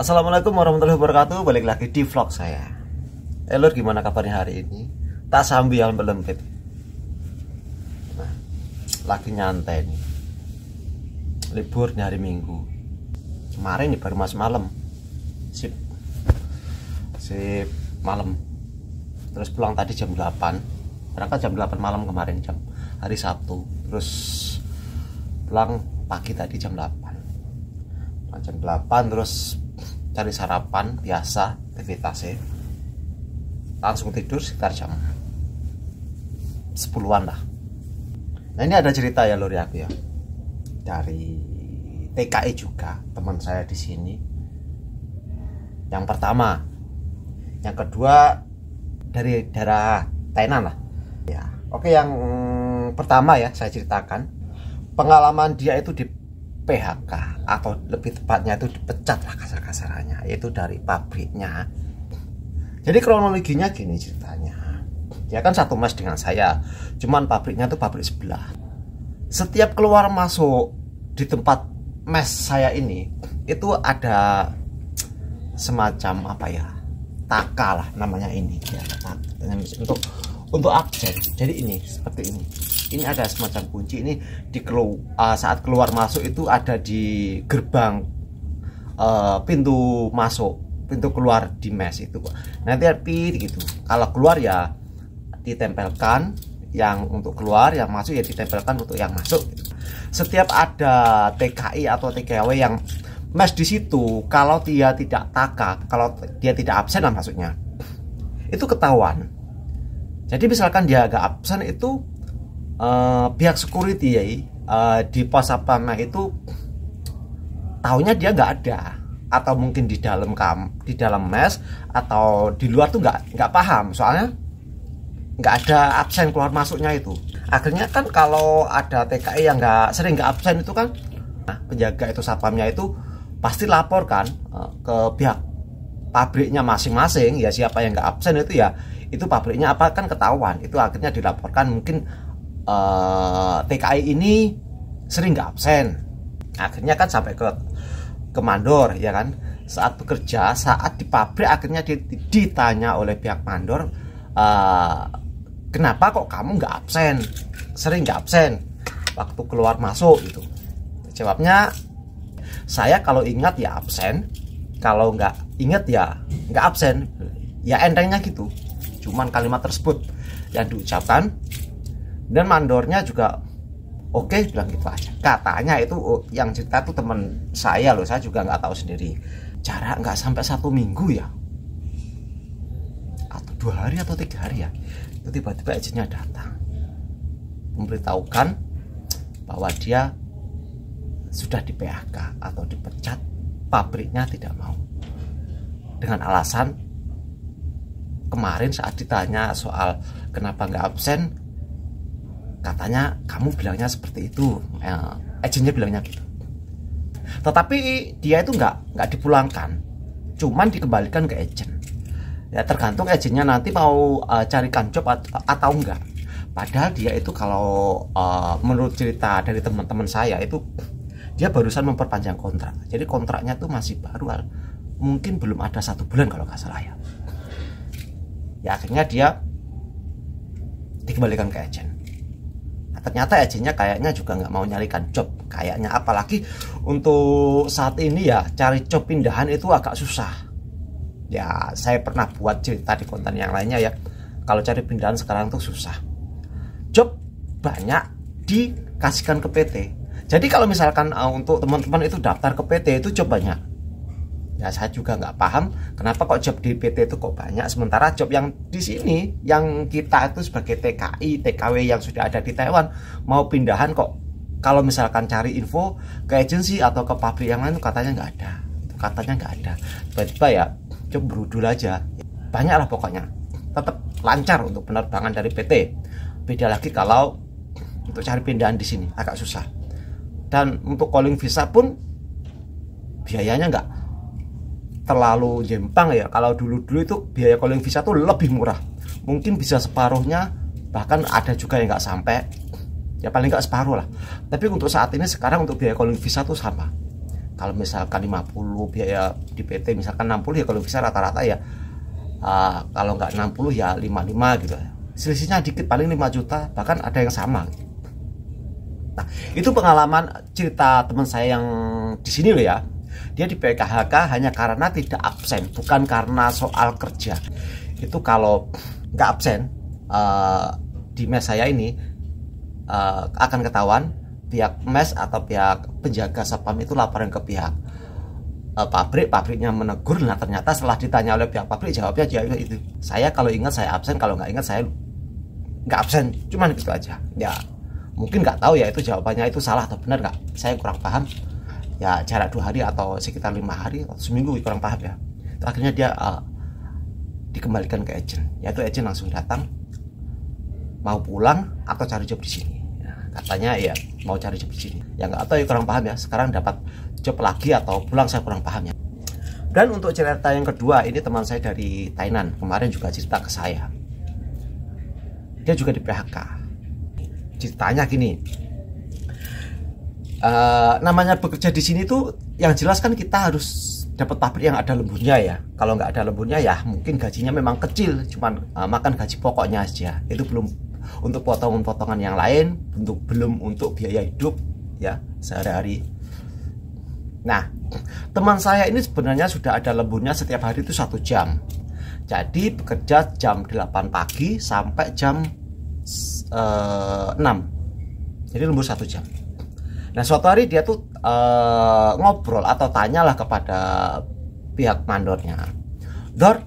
Assalamualaikum warahmatullahi wabarakatuh. Balik lagi di vlog saya. Lur, gimana kabarnya hari ini? Tak sambil melempit. Nah, lagi nyantai nih. Liburnya hari Minggu. Kemarin nih baru mas malam. Sip malam. Terus pulang tadi jam 8. Berangkat jam 8 malam kemarin, jam hari Sabtu. Terus pulang pagi tadi jam 8. Jam 8 terus cari sarapan biasa aktivitasnya, langsung tidur sekitar jam 10-an lah. Nah, ini ada cerita ya lur, aku ya dari TKI juga, teman saya di sini. Yang pertama, yang kedua dari daerah Tainan lah ya. Oke, yang pertama ya saya ceritakan pengalaman dia itu di PHK, atau lebih tepatnya itu dipecat lah kasar-kasarannya, itu dari pabriknya. Jadi kronologinya gini ceritanya, dia kan satu mes dengan saya, cuman pabriknya itu pabrik sebelah. Setiap keluar masuk di tempat mes saya ini itu ada semacam apa ya, taka lah namanya ini ya, untuk absen. Jadi ini seperti ini ada semacam kunci ini saat keluar masuk itu ada di gerbang pintu masuk, pintu keluar di mes itu nanti gitu. Kalau keluar ya ditempelkan, yang untuk keluar, yang masuk ya ditempelkan untuk yang masuk gitu. Setiap ada TKI atau TKW yang mes di situ, kalau dia tidak taka, kalau dia tidak absen lah maksudnya, itu ketahuan. Jadi misalkan dia agak absen itu pihak security ya, di pos satpamnya itu tahunya dia nggak ada, atau mungkin di dalam mes atau di luar tuh nggak paham, soalnya nggak ada absen keluar masuknya itu. Akhirnya kan kalau ada TKI yang sering nggak absen itu kan, nah, penjaga itu satpamnya itu pasti lapor kan ke pihak pabriknya masing-masing ya, siapa yang nggak absen itu ya itu pabriknya apa kan ketahuan. Itu akhirnya dilaporkan, mungkin TKI ini sering nggak absen. Akhirnya kan sampai ke mandor ya kan, saat bekerja, saat di pabrik akhirnya ditanya oleh pihak mandor, kenapa kok kamu nggak absen, sering nggak absen waktu keluar masuk gitu. Jawabnya, saya kalau ingat ya absen, kalau nggak ingat ya nggak absen. Ya entengnya gitu, cuman kalimat tersebut yang diucapkan. Dan mandornya juga oke, bilang gitu aja. Katanya itu yang cerita tuh teman saya loh, saya juga nggak tahu sendiri. Jarak nggak sampai 1 minggu ya, atau 2 hari atau 3 hari ya, itu tiba-tiba agennya datang memberitahukan bahwa dia sudah di PHK atau dipecat, pabriknya tidak mau, dengan alasan kemarin saat ditanya soal kenapa nggak absen, katanya kamu bilangnya seperti itu, agennya bilangnya gitu. Tetapi dia itu nggak dipulangkan, cuman dikembalikan ke agen. Ya tergantung agennya nanti mau carikan job atau enggak. Padahal dia itu kalau menurut cerita dari teman-teman saya itu, dia barusan memperpanjang kontrak. Jadi kontraknya tuh masih baru, mungkin belum ada 1 bulan kalau nggak salah ya. Ya akhirnya dia dikembalikan ke agen. Ternyata agennya kayaknya juga nggak mau nyarikan job kayaknya, apalagi untuk saat ini ya cari job pindahan itu agak susah ya. Saya pernah buat cerita di konten yang lainnya ya, kalau cari pindahan sekarang tuh susah. Job banyak dikasihkan ke PT. Jadi kalau misalkan untuk teman-teman itu daftar ke PT itu job banyak ya. Saya juga nggak paham kenapa kok job di PT itu kok banyak, sementara job yang di sini, yang kita itu sebagai TKI, TKW yang sudah ada di Taiwan mau pindahan kok, kalau misalkan cari info ke agensi atau ke pabrik yang lain katanya nggak ada. Katanya nggak ada. Tiba-tiba ya job berudul aja. Banyak lah pokoknya. Tetap lancar untuk penerbangan dari PT. Beda lagi kalau untuk cari pindahan di sini agak susah. Dan untuk calling visa pun biayanya nggak terlalu jempang ya. Kalau dulu itu biaya calling visa tuh lebih murah, mungkin bisa separuhnya, bahkan ada juga yang nggak sampai, ya paling nggak separuh lah. Tapi untuk saat ini sekarang untuk biaya calling visa tuh sama. Kalau misalkan 50 biaya di PT misalkan 60 ya, kalau bisa rata-rata ya kalau nggak 60 ya 55 gitu. Selisihnya dikit, paling 5 juta, bahkan ada yang sama. Nah, itu pengalaman cerita teman saya yang di sini loh ya. Dia di PKHK hanya karena tidak absen, bukan karena soal kerja. Itu kalau nggak absen di mes saya ini akan ketahuan, pihak mes atau pihak penjaga satpam itu laporan ke pihak pabriknya menegur. Nah ternyata setelah ditanya oleh pihak pabrik, jawabnya ya itu, saya kalau ingat saya absen, kalau nggak ingat saya nggak absen, cuman gitu aja ya. Mungkin nggak tahu ya itu jawabannya itu salah atau benar, nggak, saya kurang paham ya. Jarak 2 hari atau sekitar 5 hari atau seminggu, kurang paham ya. Itu akhirnya dia dikembalikan ke agent, yaitu agent langsung datang mau pulang atau cari job di sini. Katanya ya mau cari job di sini. Ya nggak tahu ya, kurang paham ya. Sekarang dapat job lagi atau pulang, saya kurang paham ya. Dan untuk cerita yang kedua, ini teman saya dari Thailand. Kemarin juga cerita ke saya. Dia juga di PHK. Ceritanya gini. Namanya bekerja di sini tuh yang jelas kan kita harus dapat pabrik yang ada lemburnya ya. Kalau nggak ada lemburnya ya mungkin gajinya memang kecil, cuman makan gaji pokoknya aja. Itu belum untuk potongan-potongan yang lain, belum untuk biaya hidup ya sehari-hari. Nah, teman saya ini sebenarnya sudah ada lemburnya setiap hari itu 1 jam. Jadi bekerja jam 8 pagi sampai jam 6. Jadi lembur 1 jam. Nah, suatu hari dia tuh ngobrol atau tanyalah kepada pihak mandornya, "Dor,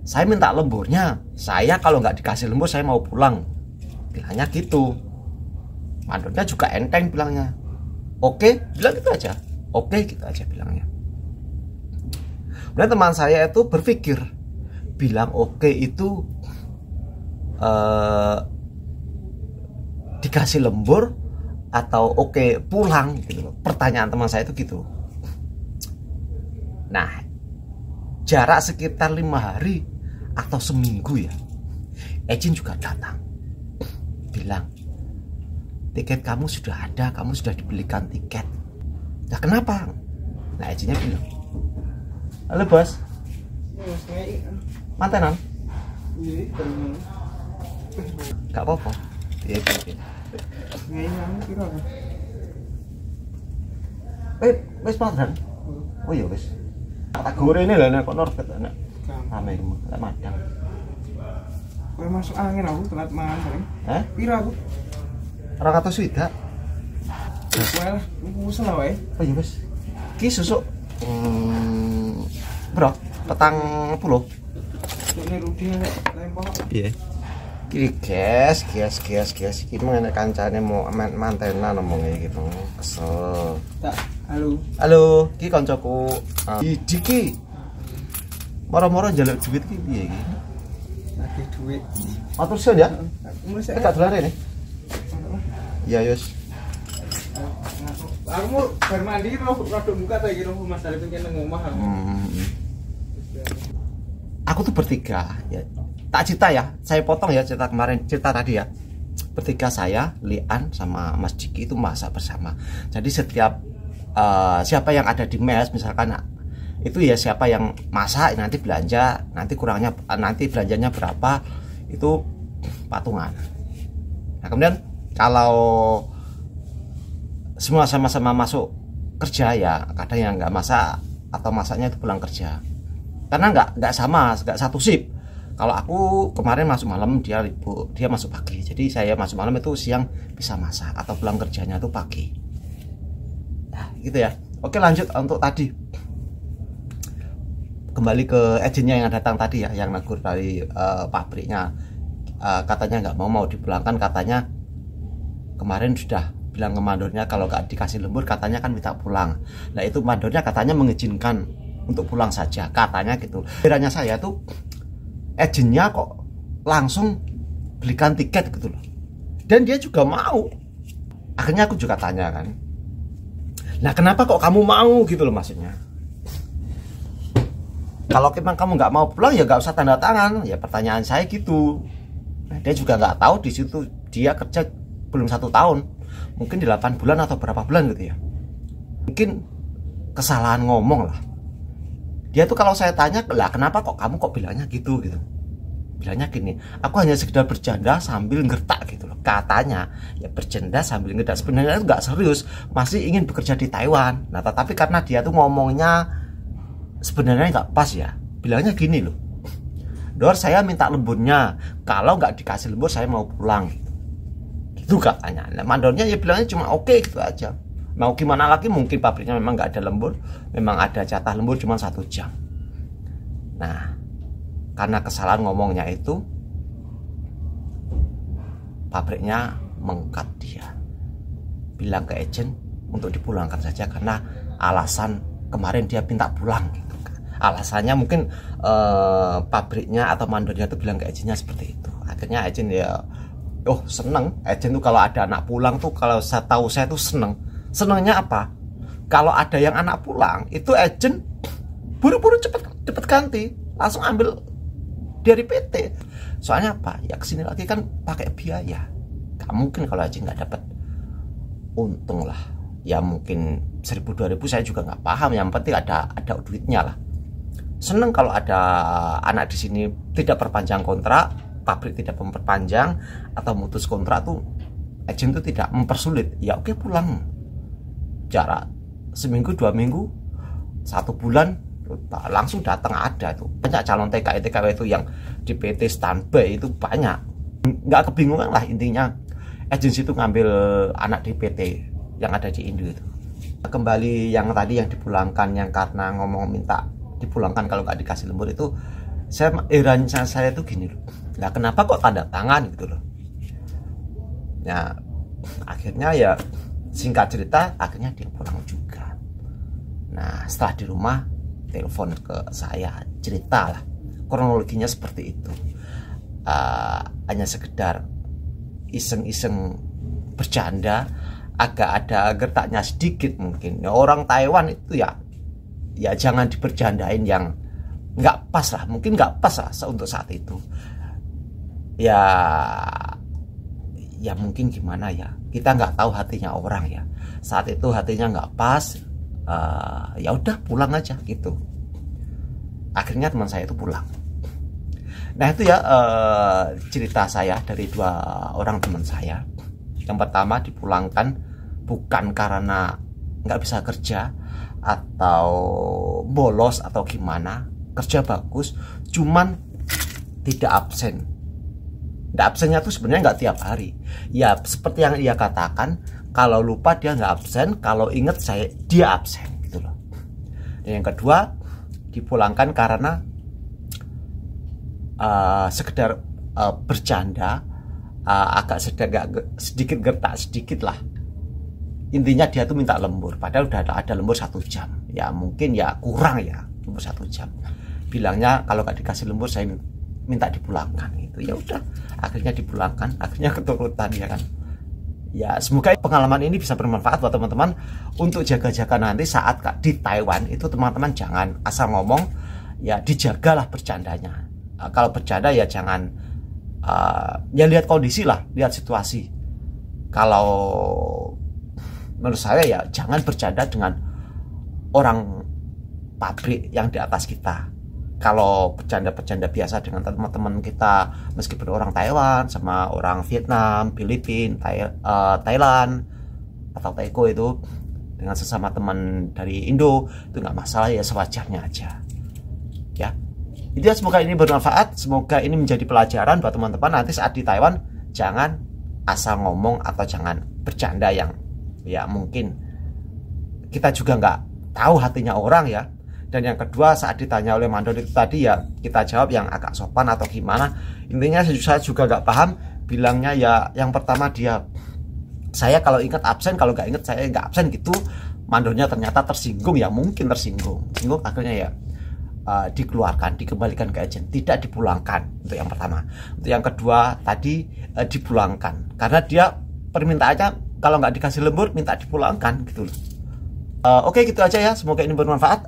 saya minta lemburnya. Saya kalau nggak dikasih lembur saya mau pulang." Bilangnya gitu. Mandornya juga enteng bilangnya. "Oke," bilang gitu aja. "Oke," gitu aja bilangnya. Kemudian teman saya itu berpikir, bilang oke itu dikasih lembur atau oke pulang gitu loh. Pertanyaan teman saya itu gitu. Nah, jarak sekitar 5 hari atau seminggu ya, agent juga datang bilang, "Tiket kamu sudah ada, kamu sudah dibelikan tiket." Nah kenapa? Nah agentnya bilang, "Halo bos, mantenan?" "Gak apa-apa." Iya. Wes mantenan? Oh iya wes. Tak goreng ini lah, kok norbet anak. Rame rumah, tak madang. Kowe masuk angin aku telat mangan paling. Pira aku? 200 swidak. Kowe lah, aku salah wae. Oh iya wes. Ki susuk bro, 40. Ini Rudi lempok. Iya. Ki gas. Iki mah enek kancane mau mantenan ngomongnya gitu. Kesel. Tak, halo. Halo, ki koncoku. Diki. Moro-moro njaluk duit ki piye iki? Lagi duit. Matur suwun ya. Mulai saya. Tak dolan rene. Iya, Yus. Aku mau bar mandi rodok muka ta iki roh Mas Arif kene nang omah aku. Aku tuh bertiga ya. Tak cerita ya, saya potong ya cerita kemarin, cerita tadi ya. Bertiga saya, Lian sama Mas Diki itu masak bersama. Jadi setiap siapa yang ada di mes misalkan itu ya siapa yang masak nanti belanja, nanti kurangnya nanti belanjanya berapa itu patungan. Nah kemudian kalau semua sama-sama masuk kerja ya kadang yang nggak masak atau masaknya itu pulang kerja karena nggak sama, nggak satu shift. Kalau aku kemarin masuk malam, dia masuk pagi, jadi saya masuk malam itu siang bisa masak atau pulang kerjanya itu pagi. Nah gitu ya. Oke lanjut untuk tadi, kembali ke agennya yang datang tadi ya, yang negur dari pabriknya. Katanya nggak mau dipulangkan, katanya kemarin sudah bilang ke mandornya kalau nggak dikasih lembur katanya kan minta pulang. Nah itu mandornya katanya mengizinkan untuk pulang saja, katanya gitu. Kiranya saya tuh agennya kok langsung belikan tiket gitu loh, dan dia juga mau. Akhirnya aku juga tanya kan, nah kenapa kok kamu mau gitu loh, maksudnya kalau memang kamu nggak mau pulang ya nggak usah tanda tangan ya, pertanyaan saya gitu. Nah, dia juga nggak tahu di situ dia kerja belum 1 tahun, mungkin 8 bulan atau berapa bulan gitu ya, mungkin kesalahan ngomong lah. Dia tuh kalau saya tanya, lah kenapa kok kamu kok bilangnya gitu. Bilangnya gini, aku hanya sekedar bercanda sambil ngertak gitu loh. Katanya ya bercanda sambil ngertak, sebenarnya itu nggak serius, masih ingin bekerja di Taiwan. Nah tetapi karena dia tuh ngomongnya sebenarnya nggak pas ya, bilangnya gini loh, Dor saya minta lemburnya, kalau nggak dikasih lembur saya mau pulang gitu katanya. Nah mandornya ya bilangnya cuma oke gitu aja. Mau gimana lagi, mungkin pabriknya memang nggak ada lembur, memang ada jatah lembur cuma 1 jam. Nah karena kesalahan ngomongnya itu, pabriknya mengkat dia, bilang ke agent untuk dipulangkan saja karena alasan kemarin dia minta pulang gitu. Alasannya mungkin pabriknya atau mandornya itu bilang ke agentnya seperti itu. Akhirnya agent ya seneng. Agent tuh kalau ada anak pulang tuh, kalau saya tahu saya tuh seneng. Senengnya apa? Kalau ada yang anak pulang itu agent buru-buru cepet ganti, langsung ambil dari PT. Soalnya apa? Ya kesini lagi kan pakai biaya. Gak mungkin kalau agent nggak dapat untung lah. Ya mungkin 1.000-2.000 saya juga nggak paham. Yang penting ada duitnya lah. Seneng kalau ada anak di sini tidak perpanjang kontrak, pabrik tidak memperpanjang atau mutus kontrak tuh, agent tuh tidak mempersulit. Ya oke, pulang. Jarak seminggu, 2 minggu, 1 bulan langsung datang ada tuh. Banyak calon TKW itu yang di PT standby itu banyak. Nggak kebingungan lah intinya. Agensi itu ngambil anak di PT yang ada di Indo itu. Kembali yang tadi yang dipulangkan, yang karena ngomong minta dipulangkan kalau nggak dikasih lembur itu, herannya saya tuh gini loh. Nah kenapa kok tanda tangan gitu loh. Nah akhirnya ya singkat cerita akhirnya dia pulang juga. Nah setelah di rumah telepon ke saya, cerita lah kronologinya seperti itu. Hanya sekedar iseng-iseng bercanda, agak ada gertaknya sedikit mungkin. Ya, orang Taiwan itu ya jangan dibercandain yang nggak pas lah, mungkin nggak pas lah untuk saat itu. Ya mungkin gimana ya, kita nggak tahu hatinya orang ya. Saat itu hatinya nggak pas, ya udah pulang aja gitu. Akhirnya teman saya itu pulang. Nah itu ya cerita saya dari 2 orang teman saya. Yang pertama dipulangkan bukan karena nggak bisa kerja atau bolos atau gimana, kerja bagus, cuman tidak absen. Nggak absennya tuh sebenarnya nggak tiap hari. Ya seperti yang dia katakan, kalau lupa dia nggak absen, kalau inget dia absen gitu loh. Dan yang kedua dipulangkan karena sekedar bercanda, agak sedikit gertak sedikit lah. Intinya dia tuh minta lembur, padahal udah ada lembur 1 jam. Ya mungkin ya kurang ya lembur 1 jam. Bilangnya kalau nggak dikasih lembur saya minta dipulangkan gitu. Ya udah, akhirnya dipulangkan, akhirnya keturutan ya kan. Ya semoga pengalaman ini bisa bermanfaat buat teman-teman untuk jaga-jaga nanti saat di Taiwan itu. Teman-teman jangan asal ngomong, ya dijagalah bercandanya. Kalau bercanda ya jangan, ya lihat kondisi lah, lihat situasi. Kalau menurut saya ya jangan bercanda dengan orang pabrik yang di atas kita. Kalau bercanda-bercanda biasa dengan teman-teman kita, meskipun orang Taiwan sama orang Vietnam, Filipina, Thailand atau Taiko itu, dengan sesama teman dari Indo itu nggak masalah ya, sewajarnya aja ya. Itu ya, semoga ini bermanfaat, semoga ini menjadi pelajaran buat teman-teman nanti saat di Taiwan. Jangan asal ngomong atau jangan bercanda yang ya mungkin kita juga nggak tahu hatinya orang ya. Dan yang kedua, saat ditanya oleh mandor itu tadi ya kita jawab yang agak sopan atau gimana. Intinya saya juga nggak paham, bilangnya ya yang pertama dia, saya kalau ingat absen, kalau nggak ingat saya nggak absen gitu. Mandornya ternyata tersinggung, ya mungkin tersinggung, akhirnya ya dikeluarkan, dikembalikan ke agent, tidak dipulangkan. Untuk yang pertama. Untuk yang kedua tadi dipulangkan karena dia permintaannya kalau nggak dikasih lembur minta dipulangkan gitu loh. Oke, gitu aja ya, semoga ini bermanfaat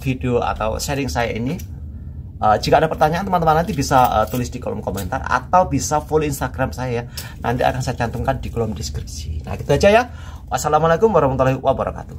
video atau sharing saya ini. Jika ada pertanyaan teman-teman nanti bisa tulis di kolom komentar atau bisa follow Instagram saya, nanti akan saya cantumkan di kolom deskripsi. Nah gitu aja ya, wassalamualaikum warahmatullahi wabarakatuh.